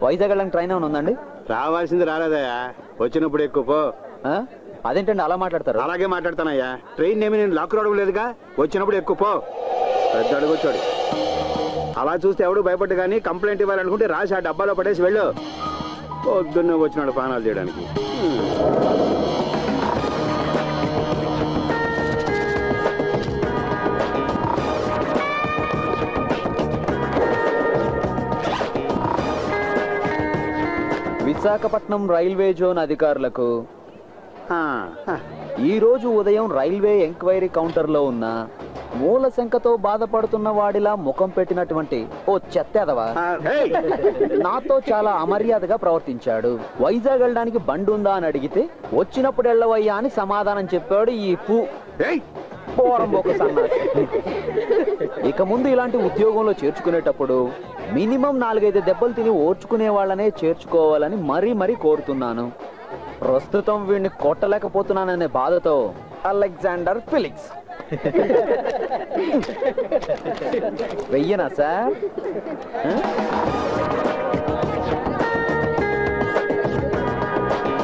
వైజాగ్ వెళ్ళడానికి ట్రైన్ ఏమైనా ఉందండి? రావాల్సింది రాలేదయ్యా, వచ్చినప్పుడు ఎక్కువ. అదేంటండి అలా మాట్లాడతారు? అలాగే మాట్లాడతానయ్యా. ట్రైన్ ఏమి నేను లాక్ రావడం లేదుగా, వచ్చినప్పుడు ఎక్కువ పెద్ద అడుగొచ్చాడు. అలా చూస్తే ఎవడు భయపడ్డు, కానీ కంప్లైంట్ ఇవ్వాలనుకుంటే రాసి ఆ డబ్బాలో పడేసి వెళ్ళు. పొద్దున్నే వచ్చినాడు పానాలు చేయడానికి. విశాఖపట్నం రైల్వే జోన్ అధికారులకు ఈ రోజు ఉదయం రైల్వే ఎంక్వైరీ కౌంటర్లో ఉన్న మూల శంకతో బాధపడుతున్న వాడిలా ముఖం పెట్టినటువంటి ఓ చెత్తెదవా నాతో చాలా అమర్యాదగా ప్రవర్తించాడు. వైజాగ్ వెళ్ళడానికి బండి ఉందా అని అడిగితే వచ్చినప్పుడు వెళ్ళవయ్యా అని సమాధానం చెప్పాడు ఈ ఇక ముందు ఇలాంటి ఉద్యోగంలో చేర్చుకునేటప్పుడు మినిమం 4-5 దెబ్బలు తిని ఓర్చుకునే వాళ్ళనే చేర్చుకోవాలని మరీ కోరుతున్నాను. ప్రస్తుతం వీడిని కొట్టలేకపోతున్నాననే బాధతో అలెగ్జాండర్ ఫిలిక్స్. వెయ్యనా సార్?